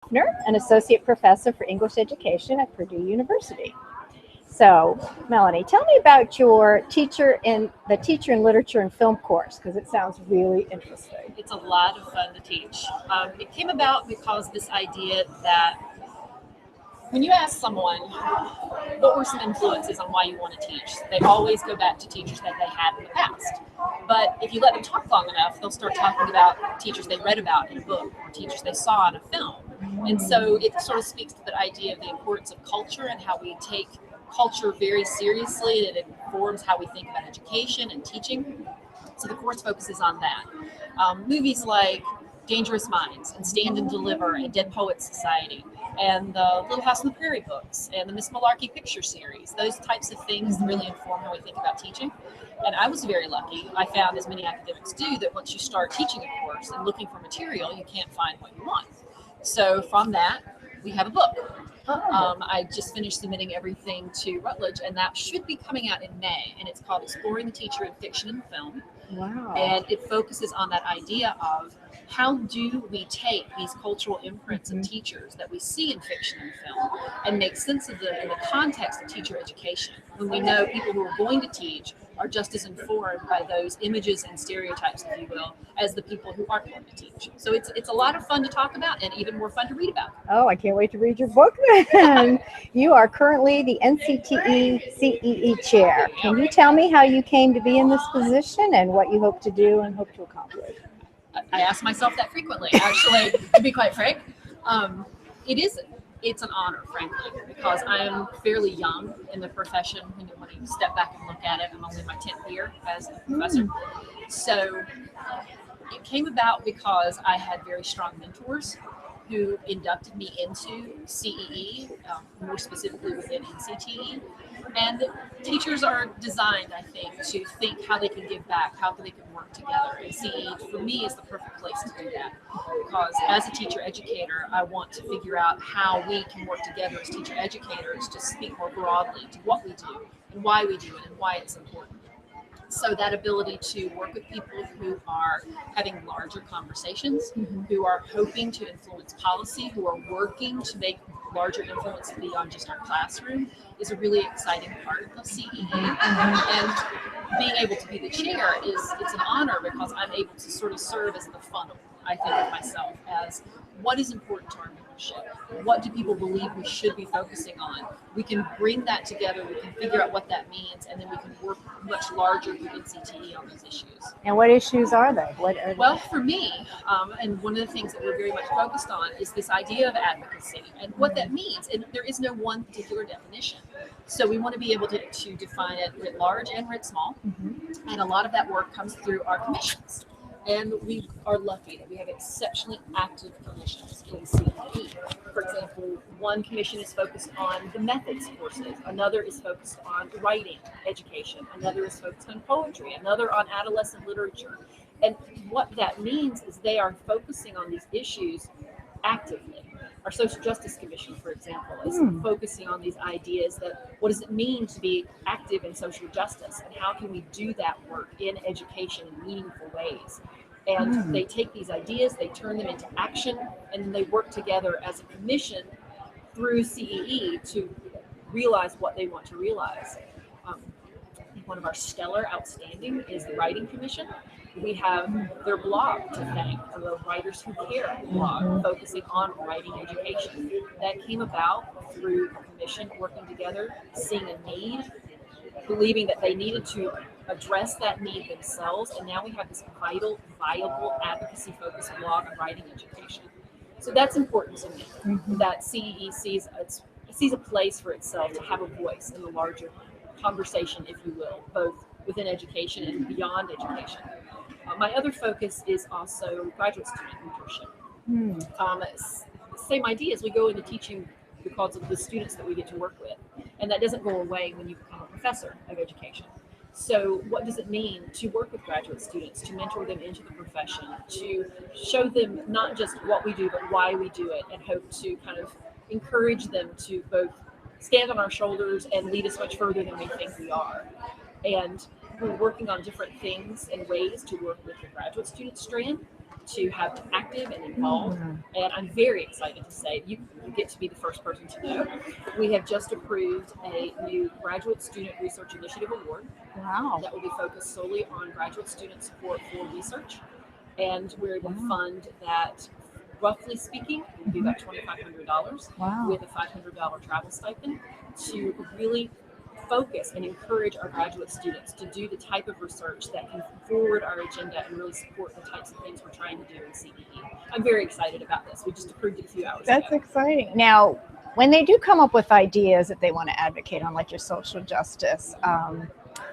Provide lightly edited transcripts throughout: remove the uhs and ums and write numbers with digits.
Shoffner, an associate professor for English education at Purdue University. So, Melanie, tell me about your teacher in literature and film course because it sounds really interesting. It's a lot of fun to teach. It came about because this idea that when you ask someone what were some influences on why you want to teach, they always go back to teachers that they had in the past. But if you let them talk long enough, they'll start talking about teachers they read about in a book or teachers they saw in a film. And so it sort of speaks to the idea of the importance of culture and how we take culture very seriously, and it informs how we think about education and teaching. So the course focuses on that. Movies like Dangerous Minds and Stand and Deliver and Dead Poets Society and the Little House on the Prairie books and the Miss Malarkey picture series, those types of things really inform how we think about teaching. And I was very lucky. I found, as many academics do, that once you start teaching a course and looking for material, you can't find what you want. So from that, we have a book. I just finished submitting everything to Routledge, and that should be coming out in May. And it's called Exploring the Teacher in Fiction and Film. Wow. And it focuses on that idea of how do we take these cultural imprints of teachers that we see in fiction and film and make sense of them in the context of teacher education, when we know people who are going to teach are just as informed by those images and stereotypes, if you will, as the people who aren't going to teach. So it's a lot of fun to talk about and even more fun to read about. Oh, I can't wait to read your book then. You are currently the NCCTE Chair. Can you tell me how you came to be in this position and what you hope to do and hope to accomplish? I ask myself that frequently, actually, to be quite frank. It's an honor, frankly, because I'm fairly young in the profession. When you step back and look at it, I'm only my 10th year as a professor. So it came about because I had very strong mentors who inducted me into CEE, more specifically within NCTE. And teachers are designed, I think how they can give back, how they can work together. And CEE, for me, is the perfect place to do that. Because as a teacher educator, I want to figure out how we can work together as teacher educators to speak more broadly to what we do and why we do it and why it's important. So that ability to work with people who are having larger conversations, who are hoping to influence policy, who are working to make larger influence beyond just our classroom is a really exciting part of CEE. And being able to be the chair it's an honor because I'm able to sort of serve as the funnel, I think, of myself as what is important to our membership. What do people believe we should be focusing on? We can bring that together, we can figure out what that means, and then we can work much larger with NCTE on those issues. And what issues are they? Well, for me, and one of the things that we're very much focused on is this idea of advocacy and what that means. And there is no one particular definition. So we want to be able to define it writ large and writ small. And a lot of that work comes through our commissions. And we are lucky that we have exceptionally active commissions in CEE. For example, one commission is focused on the methods courses, another is focused on writing education, another is focused on poetry, another on adolescent literature. And what that means is they are focusing on these issues actively. Our Social Justice Commission, for example, is focusing on these ideas that what does it mean to be active in social justice and how can we do that work in education in meaningful ways. And they take these ideas, they turn them into action, and then they work together as a commission through CEE to realize what they want to realize. One of our stellar outstanding is the Writing Commission. We have their blog to thank, the Writers Who Care blog, focusing on writing education. That came about through a commission working together, seeing a need, believing that they needed to address that need themselves, and now we have this vital, viable, advocacy-focused blog on writing education. So that's important to me, that CEE sees a place for itself to have a voice in the larger conversation, if you will, both within education and beyond education. My other focus is also graduate student mentorship. Same idea as we go into teaching because of the students that we get to work with. And that doesn't go away when you become a professor of education. So what does it mean to work with graduate students, to mentor them into the profession, to show them not just what we do, but why we do it, and hope to kind of encourage them to both stand on our shoulders and lead us much further than we think we are. And we're working on different things and ways to work with the graduate student strand to have active and involved. And I'm very excited to say you get to be the first person to know. We have just approved a new Graduate Student Research Initiative Award. Wow. That will be focused solely on graduate student support for research. And we're able to fund that, roughly speaking, it will be about $2,500 Wow. with a $500 travel stipend to really focus and encourage our graduate students to do the type of research that can forward our agenda and really support the types of things we're trying to do in CEE. I'm very excited about this. We just approved it a few hours ago. That's exciting. Now, when they do come up with ideas that they want to advocate on, like your social justice,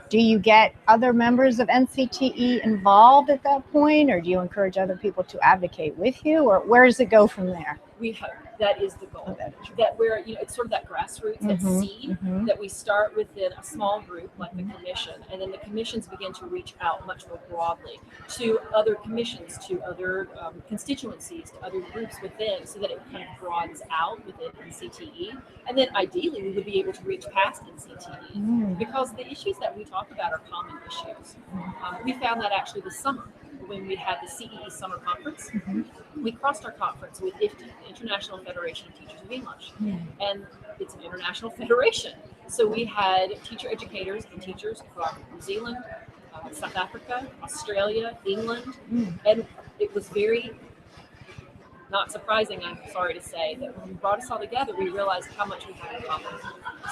do you get other members of NCTE involved at that point, or do you encourage other people to advocate with you, or where does it go from there? We hope that is the goal. Oh, that is that we're, it's sort of that grassroots, that seed, that we start within a small group like the commission, and then the commissions begin to reach out much more broadly to other commissions, to other constituencies, to other groups within, so that it kind of broadens out within NCTE. And then ideally we would be able to reach past NCTE because the issues that we talk about are common issues. We found that actually this summer when we had the CEE Summer Conference. We crossed our conference with IFTE, the International Federation of Teachers of English. And it's an international federation. So we had teacher educators and teachers from New Zealand, South Africa, Australia, England. And it was very not surprising, I'm sorry to say, that when we brought us all together, we realized how much we have in common.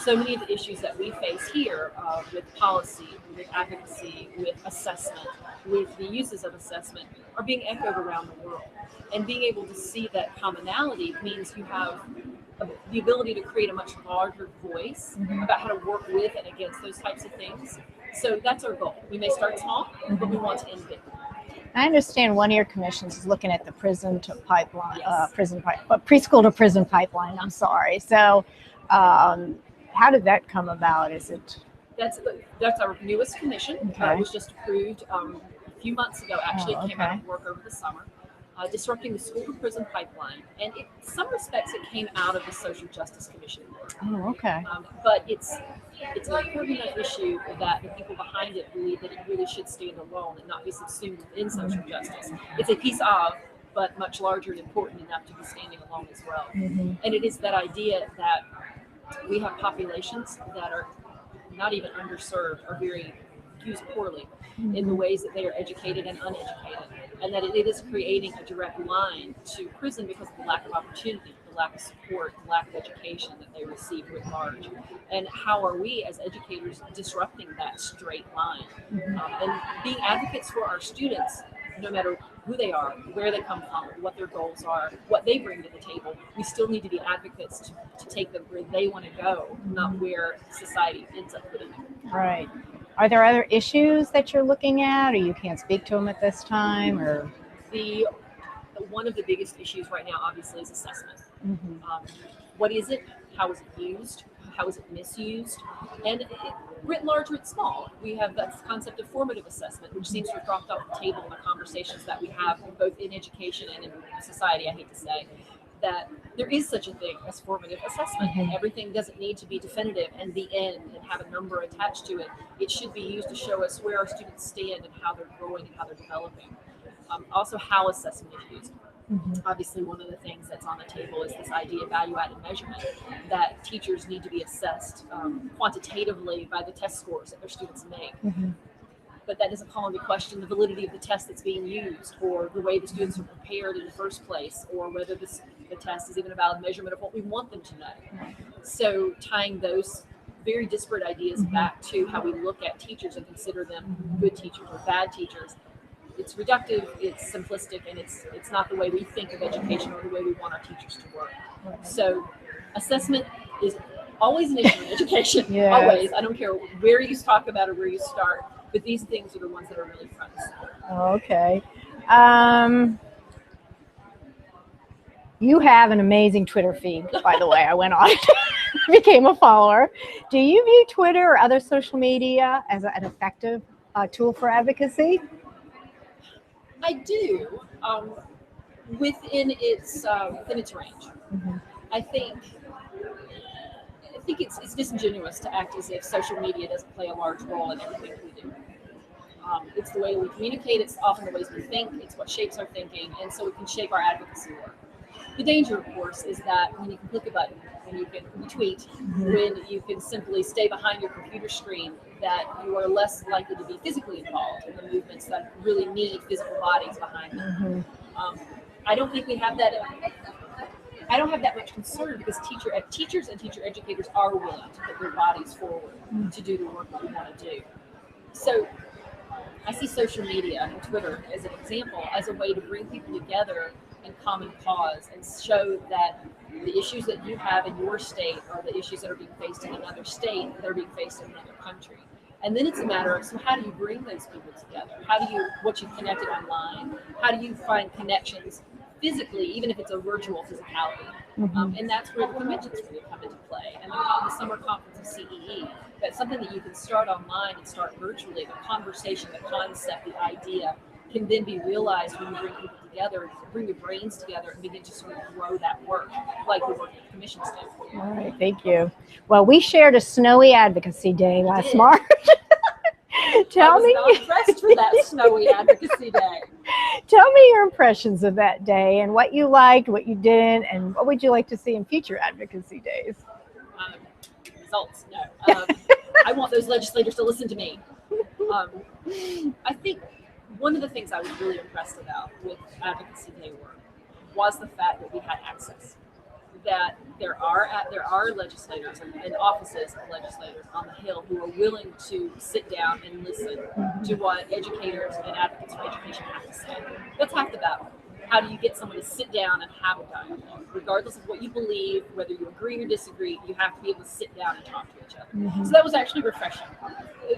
So many of the issues that we face here with policy, with advocacy, with assessment, with the uses of assessment are being echoed around the world. And being able to see that commonality means you have the ability to create a much larger voice about how to work with and against those types of things. So that's our goal. We may start small, but we want to end big. I understand one of your commissions is looking at the prison to pipeline, preschool to prison pipeline. I'm sorry. So, how did that come about? Is it? That's our newest commission. Okay. It was just approved a few months ago. Actually, it came out of work over the summer. Disrupting the school to prison pipeline, and in some respects, it came out of the Social Justice Commission work. Oh, okay. But it's an important enough issue that the people behind it believe that it really should stand alone and not be subsumed within social justice. It's a piece of, but much larger and important enough to be standing alone as well. And it is that idea that we have populations that are not even underserved or very used poorly in the ways that they are educated and uneducated, and that it is creating a direct line to prison because of the lack of opportunity, the lack of support, the lack of education that they receive writ large. And how are we as educators disrupting that straight line? And being advocates for our students, no matter who they are, where they come from, what their goals are, what they bring to the table, we still need to be advocates to take them where they want to go, not where society ends up putting them. Right. Are there other issues that you're looking at, or you can't speak to them at this time? Or one of the biggest issues right now, obviously, is assessment. What is it? How is it used? How is it misused? And writ large, writ small, we have that concept of formative assessment, which seems to have dropped off the table in the conversations that we have both in education and in society, I hate to say, that there is such a thing as formative assessment. Everything doesn't need to be definitive and the end and have a number attached to it. It should be used to show us where our students stand and how they're growing and how they're developing. Also, how assessment is used. Obviously, one of the things that's on the table is this idea of value-added measurement, that teachers need to be assessed quantitatively by the test scores that their students make. But that doesn't call into question the validity of the test that's being used, or the way the students are prepared in the first place, or whether the test is even a valid measurement of what we want them to know. So tying those very disparate ideas back to how we look at teachers and consider them good teachers or bad teachers, it's reductive, it's simplistic, and it's not the way we think of education or the way we want our teachers to work. So assessment is always an issue in education. Always. I don't care where you talk about or where you start, but these things are the ones that are really front and center. Okay. You have an amazing Twitter feed, by the way. I went on it, became a follower. Do you view Twitter or other social media as an effective tool for advocacy? I do, within its range. I think it's disingenuous to act as if social media doesn't play a large role in everything we do. It's the way we communicate. It's often the ways we think. It's what shapes our thinking, and so it can shape our advocacy work. The danger, of course, is that when you can click a button, when you can retweet, when you can simply stay behind your computer screen, that you are less likely to be physically involved in the movements that really need physical bodies behind them. I don't think we have that. I don't have that much concern because teachers and teacher educators are willing to put their bodies forward to do the work that we want to do. So I see social media and Twitter as an example, as a way to bring people together in common cause and show that the issues that you have in your state are the issues that are being faced in another state, that are being faced in another country. And then it's a matter of, so how do you bring those people together? What you've connected online, how do you find connections physically, even if it's a virtual physicality? And that's where the conventions really come into play, and the summer conference of CEE. That's something that you can start online and start virtually. The conversation, the concept, the idea can then be realized when you bring people together, bring your brains together, and begin to sort of grow that work, like the work that commissions do. All right, thank you. Well, we shared a snowy advocacy day last March. I was not dressed for that snowy advocacy day. Tell me your impressions of that day and what you liked, what you didn't, and what would you like to see in future advocacy days? Results, no. I want those legislators to listen to me. I think one of the things I was really impressed about with Advocacy Day work was the fact that we had access. That there are legislators and offices of legislators on the Hill who are willing to sit down and listen to what educators and advocates for education have to say. That's half the battle. How do you get someone to sit down and have a dialogue? Regardless of what you believe, whether you agree or disagree, you have to be able to sit down and talk to each other. So that was actually refreshing,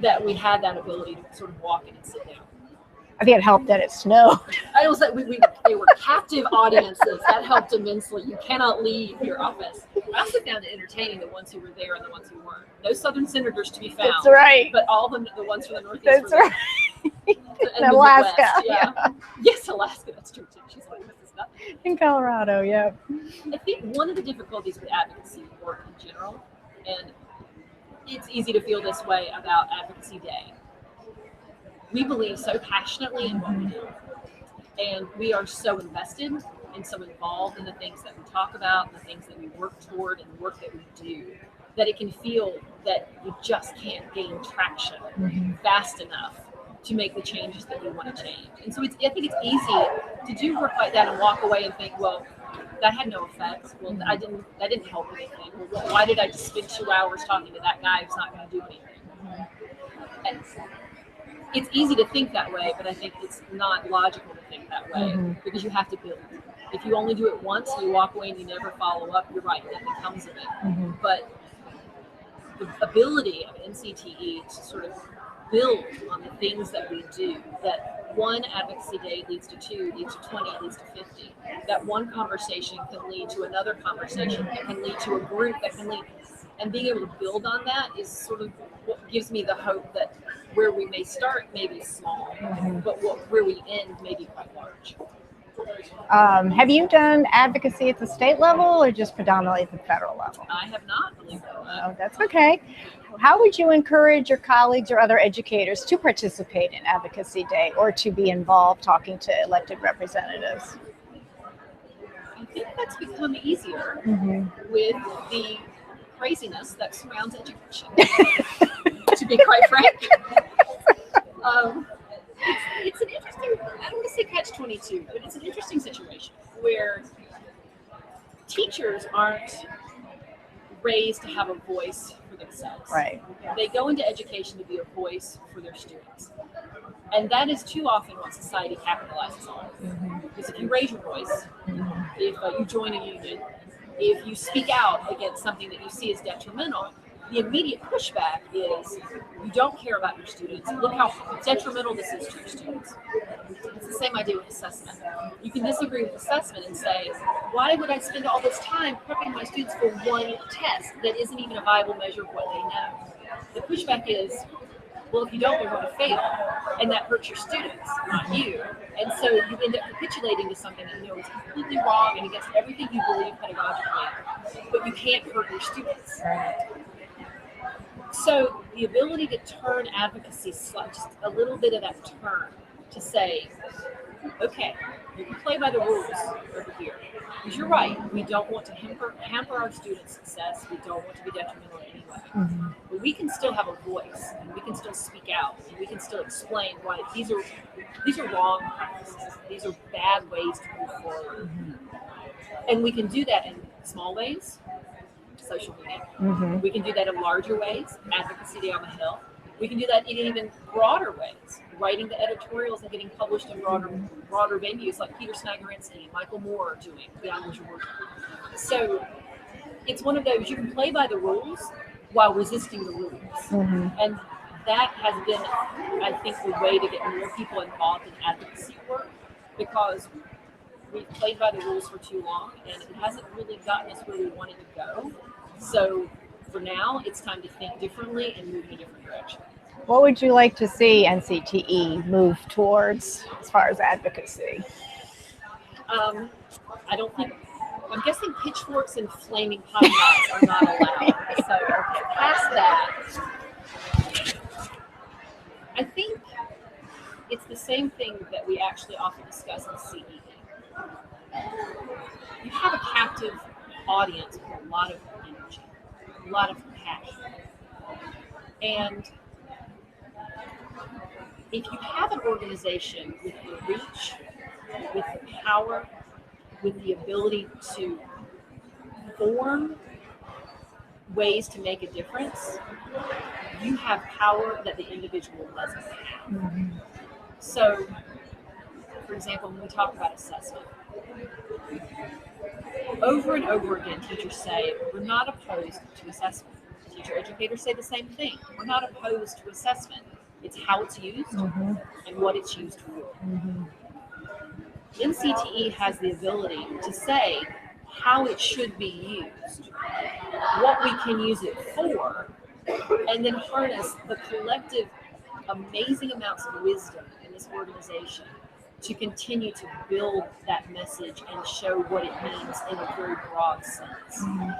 that we had that ability to sort of walk in and sit down. I think it helped that it snowed. I was like, they were captive audiences. That helped immensely. You cannot leave your office. I also found it entertaining, the ones who were there and the ones who weren't. No Southern senators to be found. That's right. But all the ones from the Northeast That's were there. Right. And Alaska. Midwest, yeah. Yes, Alaska. That's true too. She's like, this is nothing. In Colorado, yeah. I think one of the difficulties with advocacy work in general, and it's easy to feel this way about Advocacy Day, we believe so passionately in what we do, and we are so invested and so involved in the things that we talk about, the things that we work toward, and the work that we do, that it can feel that you just can't gain traction fast enough to make the changes that you want to change. And so I think it's easy to do work like that and walk away and think, well, that had no effect. Well, that didn't help anything. Well, why did I just spend 2 hours talking to that guy who's not going to do anything? And it's easy to think that way, but I think it's not logical to think that way because you have to build. If you only do it once and you walk away and you never follow up, you're right, nothing comes of it. But the ability of NCTE to sort of build on the things that we do, that one advocacy day leads to 2, leads to 20, leads to 50, that one conversation can lead to another conversation, that can lead to a group, that can lead, and being able to build on that is sort of what gives me the hope that where we may start may be small, but where we end may be quite large. Have you done advocacy at the state level or just predominantly at the federal level? I have not, believe it or not. Oh, that's okay. How would you encourage your colleagues or other educators to participate in Advocacy Day or to be involved talking to elected representatives? I think that's become easier with the craziness that surrounds education, to be quite frank. It's an interesting, I don't want to say catch-22, but it's an interesting situation where teachers aren't raised to have a voice for themselves. Right. They go into education to be a voice for their students. And that is too often what society capitalizes on. Because if you raise your voice, if you join a union, if you speak out against something that you see as detrimental, the immediate pushback is you don't care about your students. Look how detrimental this is to your students. It's the same idea with assessment. You can disagree with assessment and say, why would I spend all this time prepping my students for one test that isn't even a viable measure of what they know? The pushback is, well, if you don't, they're going to fail. And that hurts your students, not you. And so you end up capitulating to something that you know is completely wrong and against everything you believe pedagogically, but you can't hurt your students. So the ability to turn advocacy, just a little bit of that turn to say, okay, you can play by the rules over here. Because you're right, we don't want to hamper our students' success. We don't want to be detrimental in any way. Mm-hmm. But we can still have a voice, and we can still speak out, and we can still explain why these are wrong practices. These are bad ways to move forward. Mm-hmm. And we can do that in small ways, social media. Mm-hmm. We can do that in larger ways, advocacy day on the Hill. We can do that in even broader ways, writing the editorials and getting published in broader venues like Peter Snagarinsky and Michael Moore are doing beyond what you're working. So it's one of those, you can play by the rules while resisting the rules. Mm-hmm. And that has been, I think, the way to get more people involved in advocacy work, because we've played by the rules for too long and it hasn't really gotten us where we wanted to go. So for now, it's time to think differently and move in a different direction. What would you like to see NCTE move towards as far as advocacy? I don't think, I'm guessing pitchforks and flaming pine knots are not allowed. So past that, I think it's the same thing that we actually often discuss in CEE. You have a captive audience with a lot of energy, a lot of passion. And if you have an organization with the reach, with the power, with the ability to form ways to make a difference, you have power that the individual doesn't have. Mm-hmm. So, for example, when we talk about assessment, over and over again, teachers say, we're not opposed to assessment. Teacher educators say the same thing. We're not opposed to assessment. It's how it's used Mm-hmm. and what it's used for. Mm-hmm. NCTE has the ability to say how it should be used, what we can use it for, and then harness the collective amazing amounts of wisdom in this organization to continue to build that message and show what it means in a very broad sense. Mm-hmm.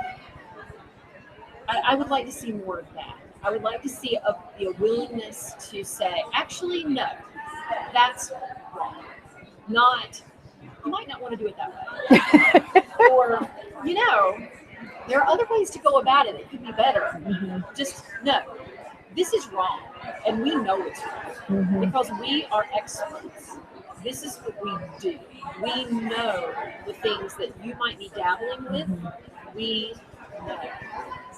I would like to see more of that. I would like to see a willingness to say, actually, no, that's wrong. Not, you might not want to do it that way. Or, there are other ways to go about it that could be better. Mm-hmm. Just, no, this is wrong. And we know it's wrong. Mm-hmm. Because we are experts. This is what we do. We know the things that you might be dabbling with. Mm-hmm. We know.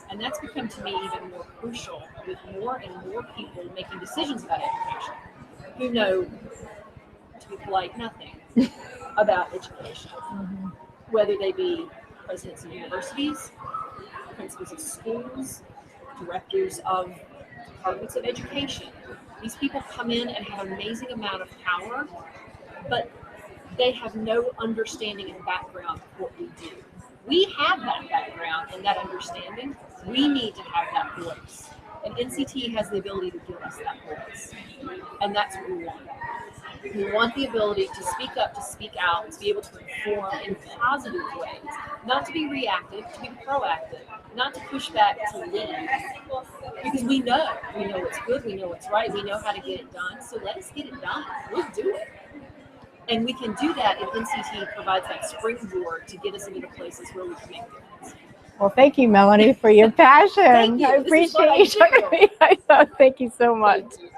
And that's become to me even more crucial with more and more people making decisions about education who know, to be polite, nothing about education. Mm-hmm. Whether they be presidents of universities, principals of schools, directors of departments of education. These people come in and have an amazing amount of power, but they have no understanding and background of what we do. We have that background and that understanding. We need to have that voice. And NCTE has the ability to give us that voice. And that's what we want. We want the ability to speak up, to speak out, to be able to inform in positive ways. Not to be reactive, to be proactive. Not to push back, to lead. Because we know what's good, we know what's right, we know how to get it done. So let us get it done. We'll do it. And we can do that if NCTE provides that springboard to get us into the places where we can make a difference. Well, thank you, Melanie, for your passion. Thank you. I appreciate it. Thank you so much. Thank you.